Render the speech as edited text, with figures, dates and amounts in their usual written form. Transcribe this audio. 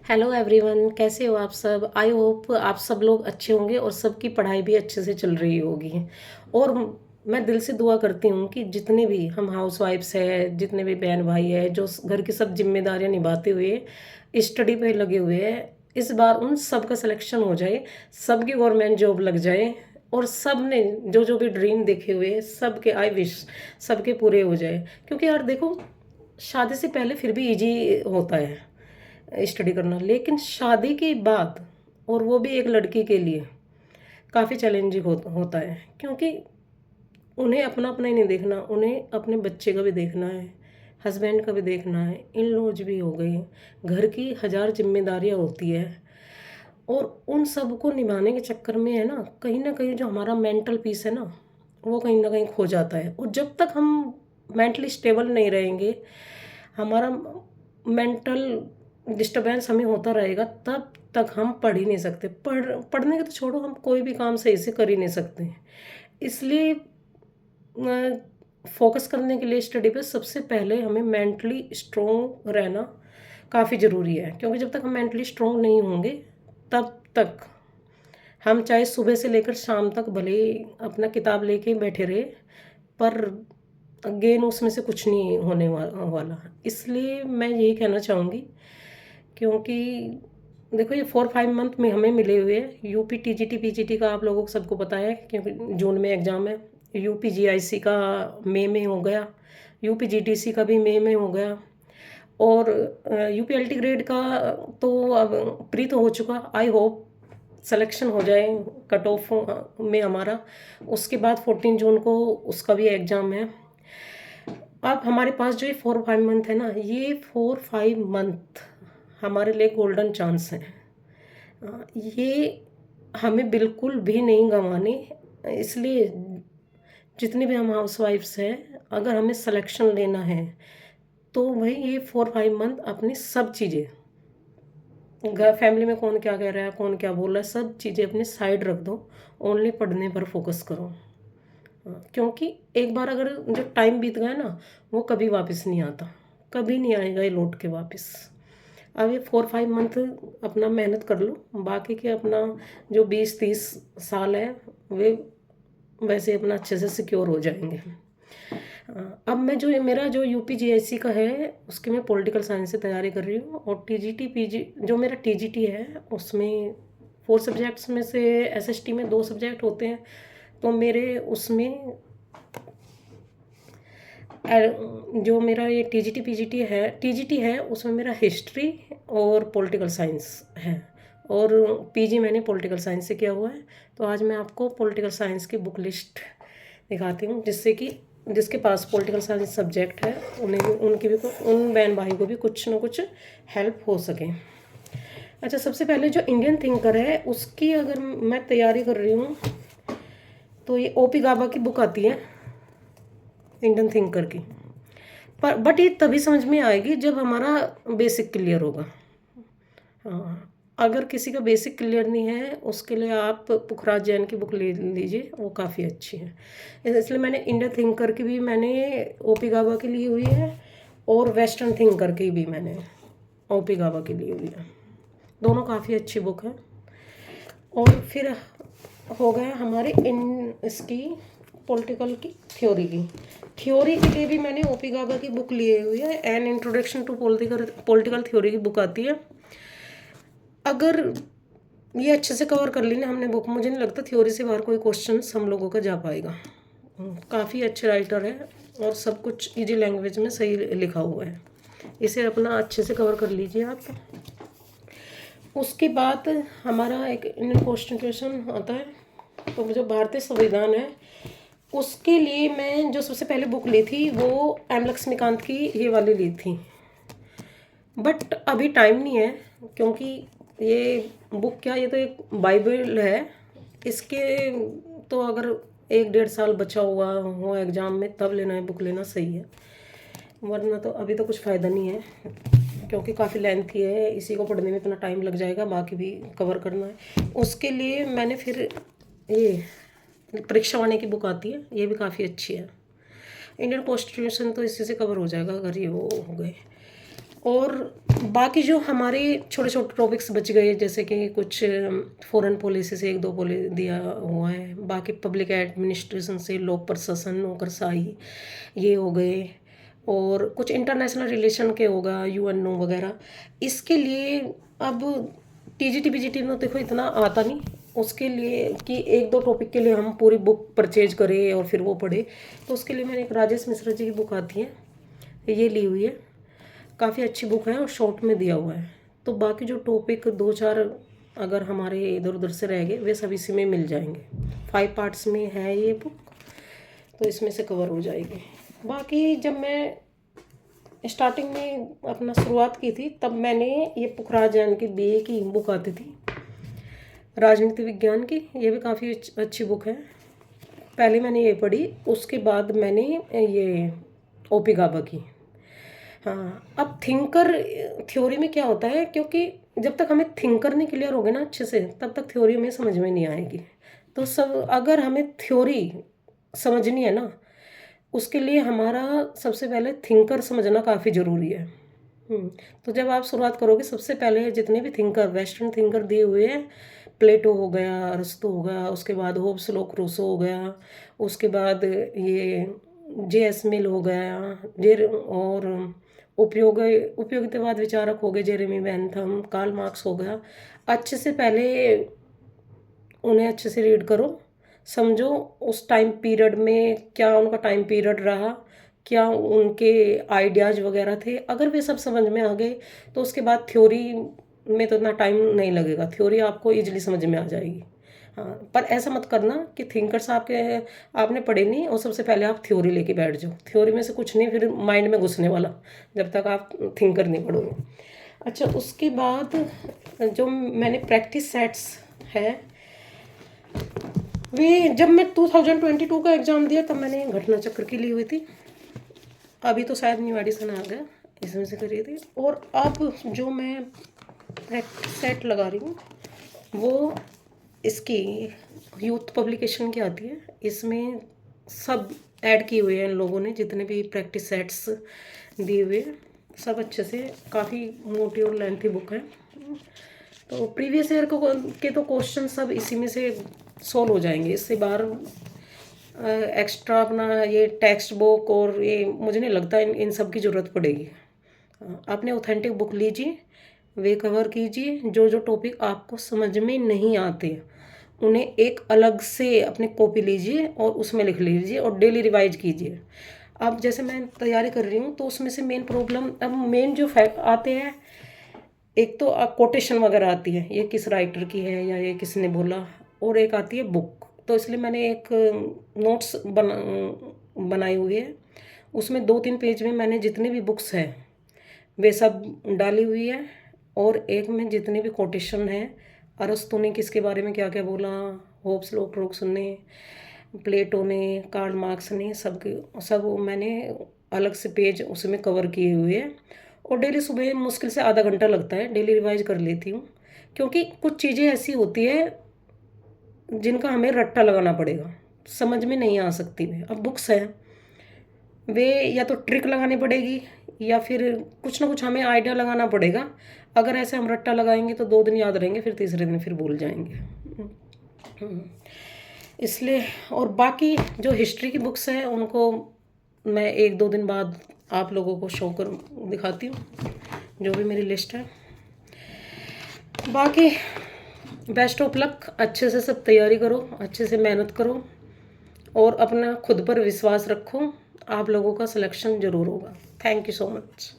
Hello everyone, कैसे हो आप सब। आई होप आप सब लोग अच्छे होंगे और सबकी पढ़ाई भी अच्छे से चल रही होगी। और मैं दिल से दुआ करती हूँ कि जितने भी हम हाउस वाइफ्स हैं, जितने भी बहन भाई हैं जो घर की सब जिम्मेदारियाँ निभाते हुए स्टडी पे लगे हुए हैं, इस बार उन सब का सिलेक्शन हो जाए, सबकी गवर्नमेंट जॉब लग जाए और सब ने जो जो भी ड्रीम देखे हुए सबके आई विश सबके पूरे हो जाए। क्योंकि यार देखो, शादी से पहले फिर भी इजी होता है स्टडी करना, लेकिन शादी के बाद और वो भी एक लड़की के लिए काफ़ी चैलेंजिंग होता है। क्योंकि उन्हें अपना अपना ही नहीं देखना, उन्हें अपने बच्चे का भी देखना है, हस्बैंड का भी देखना है, इन लॉज भी हो गई, घर की हज़ार जिम्मेदारियाँ होती है। और उन सब को निभाने के चक्कर में है ना कहीं जो हमारा मेंटल पीस है वो कहीं ना कहीं खो जाता है। और जब तक हम मेंटली स्टेबल नहीं रहेंगे, हमारा मेंटल डिस्टरबेंस हमें होता रहेगा, तब तक हम पढ़ ही नहीं सकते। पढ़ने का तो छोड़ो, हम कोई भी काम सही से कर ही नहीं सकते। इसलिए फोकस करने के लिए स्टडी पे सबसे पहले हमें मेंटली स्ट्रोंग रहना काफ़ी ज़रूरी है। क्योंकि जब तक हम मेंटली स्ट्रोंग नहीं होंगे, तब तक हम चाहे सुबह से लेकर शाम तक भले ही अपना किताब लेके बैठे रहे, पर गेन उसमें से कुछ नहीं होने वाला। इसलिए मैं यही कहना चाहूँगी, क्योंकि देखो ये 4-5 मंथ में हमें मिले हुए हैं। यूपी टीजीटी पीजीटी का आप लोगों को सबको पता है, क्योंकि जून में एग्ज़ाम है। यूपी जीआईसी का मई में हो गया, यूपी जीडीसी का भी मई में हो गया। और यूपी एलटी ग्रेड का तो अब प्री तो हो चुका। आई होप सिलेक्शन हो जाए कट ऑफ में हमारा। उसके बाद 14 जून को उसका भी एग्ज़ाम है। अब हमारे पास जो ये 4-5 मंथ है ना, ये 4-5 मंथ हमारे लिए गोल्डन चांस है। ये हमें बिल्कुल भी नहीं गंवाने। इसलिए जितने भी हम हाउस वाइफ्स हैं, अगर हमें सिलेक्शन लेना है तो भाई ये 4-5 मंथ अपनी सब चीज़ें, घर फैमिली में कौन क्या कह रहा है, कौन क्या बोल रहा है, सब चीज़ें अपने साइड रख दो। ओनली पढ़ने पर फोकस करो। क्योंकि एक बार अगर जो टाइम बीत गया ना, वो कभी वापस नहीं आता, कभी नहीं आएगा ये लौट के वापस। अब ये 4-5 मंथ अपना मेहनत कर लो, बाकी के अपना जो 20-30 साल है वे वैसे अपना अच्छे से सिक्योर हो जाएंगे। अब मैं जो मेरा जो यूपी जीआईसी का है, उसकी मैं पॉलिटिकल साइंस से तैयारी कर रही हूँ। और टीजीटी पीजी जो मेरा टीजीटी है, उसमें 4 सब्जेक्ट्स में से एसएसटी में 2 सब्जेक्ट होते हैं। तो मेरे उसमें जो मेरा ये टीजीटी पीजीटी है, टीजीटी है उसमें मेरा हिस्ट्री और पॉलिटिकल साइंस है। और पीजी मैंने पॉलिटिकल साइंस से किया हुआ है। तो आज मैं आपको पॉलिटिकल साइंस की बुक लिस्ट दिखाती हूँ, जिससे कि जिसके पास पॉलिटिकल साइंस सब्जेक्ट है उन्हें भी, उनकी भी, उन बहन भाई को भी कुछ ना कुछ हेल्प हो सके। अच्छा, सबसे पहले जो इंडियन थिंकर है उसकी अगर मैं तैयारी कर रही हूँ, तो ये ओपी गाबा की बुक आती है इंडियन थिंकर की। पर बट ये तभी समझ में आएगी जब हमारा बेसिक क्लियर होगा। हाँ, अगर किसी का बेसिक क्लियर नहीं है, उसके लिए आप पुखराज जैन की बुक ले लीजिए, वो काफ़ी अच्छी है। इसलिए मैंने इंडियन थिंकर की भी मैंने ओपी गाबा की ली हुई है, और वेस्टर्न थिंकर की भी मैंने ओपी गाबा की ली हुई है। दोनों काफ़ी अच्छी बुक है। और फिर हो गया हमारे इन इसकी पॉलिटिकल की थ्योरी के लिए भी मैंने ओपी गाबा की बुक ली हुई है। An introduction to political theory की बुक आती है। अगर ये अच्छे से कवर कर ली ना हमने बुक, मुझे नहीं लगता थ्योरी से बाहर कोई क्वेश्चन हम लोगों का जा पाएगा। काफ़ी अच्छे राइटर है और सब कुछ इजी लैंग्वेज में सही लिखा हुआ है। इसे अपना अच्छे से कवर कर लीजिए आप। उसके बाद हमारा एक इंडियन कॉन्स्टिट्यूशन आता है। तो जो भारतीय संविधान है, उसके लिए मैं जो सबसे पहले बुक ली थी वो एम लक्ष्मीकांत की ये वाली ली थी। बट अभी टाइम नहीं है, क्योंकि ये बुक क्या, ये तो एक बाइबल है। इसके तो अगर 1-1.5 साल बचा हुआ हो एग्ज़ाम में, तब लेना है बुक, लेना सही है। वरना तो अभी तो कुछ फ़ायदा नहीं है, क्योंकि काफ़ी लेंथी है, इसी को पढ़ने में इतना टाइम लग जाएगा, बाकी भी कवर करना है। उसके लिए मैंने फिर ये परीक्षा वाणी की बुक आती है, ये भी काफ़ी अच्छी है। इंडियन कॉन्स्टिट्यूशन तो इसी से कवर हो जाएगा अगर ये वो हो गए। और बाकी जो हमारे छोटे छोटे टॉपिक्स बच गए, जैसे कि कुछ फॉरेन पॉलिसी से एक दो दिया हुआ है, बाकी पब्लिक एडमिनिस्ट्रेशन से लोक प्रशासन नौकरशाही ये हो गए, और कुछ इंटरनेशनल रिलेशन के होगा यूएनओ वगैरह। इसके लिए अब टीजीटी बीजीटी में देखो इतना आता नहीं, उसके लिए कि एक दो टॉपिक के लिए हम पूरी बुक परचेज करें और फिर वो पढ़े, तो उसके लिए मैंने एक राजेश मिश्रा जी की बुक आती है ये ली हुई है, काफ़ी अच्छी बुक है और शॉर्ट में दिया हुआ है। तो बाकी जो टॉपिक दो चार अगर हमारे इधर उधर से रह गए वे सब इसी में मिल जाएंगे। 5 पार्ट्स में है ये बुक, तो इसमें से कवर हो जाएगी। बाकी जब मैं स्टार्टिंग में अपना शुरुआत की थी तब मैंने ये पुखराज जैन की बीए की बुक आती थी राजनीति विज्ञान की, ये भी काफ़ी अच्छी बुक है। पहले मैंने ये पढ़ी, उसके बाद मैंने ये ओपी गाबा की। हाँ, अब थिंकर थ्योरी में क्या होता है, क्योंकि जब तक हमें थिंकर नहीं क्लियर होगे ना अच्छे से, तब तक थ्योरी हमें समझ में नहीं आएगी। तो सब अगर हमें थ्योरी समझनी है ना, उसके लिए हमारा सबसे पहले थिंकर समझना काफ़ी ज़रूरी है। तो जब आप शुरुआत करोगे, सबसे पहले जितने भी थिंकर वेस्टर्न थिंकर दिए हुए हैं, प्लेटो हो गया, अरस्तु हो गया, उसके बाद होब्स लोक रूसो हो गया, उसके बाद ये जे.एस. मिल हो गया, और उपयोगितावाद विचारक हो गए जेरेमी बेंथम, कार्ल मार्क्स हो गया। अच्छे से पहले उन्हें अच्छे से रीड करो, समझो उस टाइम पीरियड में क्या उनका टाइम पीरियड रहा, क्या उनके आइडियाज़ वगैरह थे। अगर वे सब समझ में आ गए तो उसके बाद थ्योरी में तो इतना टाइम नहीं लगेगा, थ्योरी आपको इजीली समझ में आ जाएगी। हाँ, पर ऐसा मत करना कि थिंकर्स आपने पढ़े नहीं और सबसे पहले आप थ्योरी लेके बैठ जाओ। थ्योरी में से कुछ नहीं फिर माइंड में घुसने वाला जब तक आप थिंकर नहीं पढ़ोगे। अच्छा, उसके बाद जो मैंने प्रैक्टिस सेट्स है, वे जब मैं 2022 का एग्ज़ाम दिया तब मैंने घटना चक्र की ली हुई थी। अभी तो शायद न्यू एडिशन आ गया, इसमें से करी थी। और अब जो मैं प्रैक्टिस सेट लगा रही हूँ वो इसकी यूथ पब्लिकेशन की आती है। इसमें सब ऐड किए हुए हैं इन लोगों ने, जितने भी प्रैक्टिस सेट्स दिए हुए हैं सब अच्छे से, काफ़ी मोटी और लेंथी बुक है। तो प्रीवियस ईयर के तो क्वेश्चन सब इसी में से सॉल्व हो जाएंगे, इससे बाहर एक्स्ट्रा अपना ये टेक्स्ट बुक और ये मुझे नहीं लगता इन सब की ज़रूरत पड़ेगी। आपने ऑथेंटिक बुक लीजिए, वे कवर कीजिए, जो जो टॉपिक आपको समझ में नहीं आते उन्हें एक अलग से अपने कॉपी लीजिए और उसमें लिख लीजिए और डेली रिवाइज कीजिए। अब जैसे मैं तैयारी कर रही हूँ तो उसमें से मेन प्रॉब्लम, अब मेन जो फैक्ट आते हैं, एक तो कोटेशन वगैरह आती है, ये किस राइटर की है या ये किसने बोला, और एक आती है बुक। तो इसलिए मैंने एक नोट्स बनाई हुई है, उसमें 2-3 पेज में मैंने जितनी भी बुक्स हैं वे सब डाली हुई है, और एक में जितने भी कोटेशन हैं, अरस्तु ने किसके बारे में क्या क्या बोला, होब्स लोक ने, प्लेटो ने, कार्ल मार्क्स ने, सब मैंने अलग से पेज उसमें कवर किए हुए हैं। और डेली सुबह मुश्किल से आधा घंटा लगता है, डेली रिवाइज कर लेती हूँ, क्योंकि कुछ चीज़ें ऐसी होती है जिनका हमें रट्टा लगाना पड़ेगा, समझ में नहीं आ सकती वे। अब बुक्स हैं, वे या तो ट्रिक लगानी पड़ेगी या फिर कुछ ना कुछ हमें आइडिया लगाना पड़ेगा। अगर ऐसे हम रट्टा लगाएंगे तो 2 दिन याद रहेंगे, फिर तीसरे दिन फिर भूल जाएंगे। इसलिए, और बाकी जो हिस्ट्री की बुक्स हैं उनको मैं 1-2 दिन बाद आप लोगों को शो कर दिखाती हूँ, जो भी मेरी लिस्ट है। बाकी बेस्ट ऑफ लक, अच्छे से सब तैयारी करो, अच्छे से मेहनत करो और अपना खुद पर विश्वास रखो, आप लोगों का सिलेक्शन ज़रूर होगा। Thank you so much.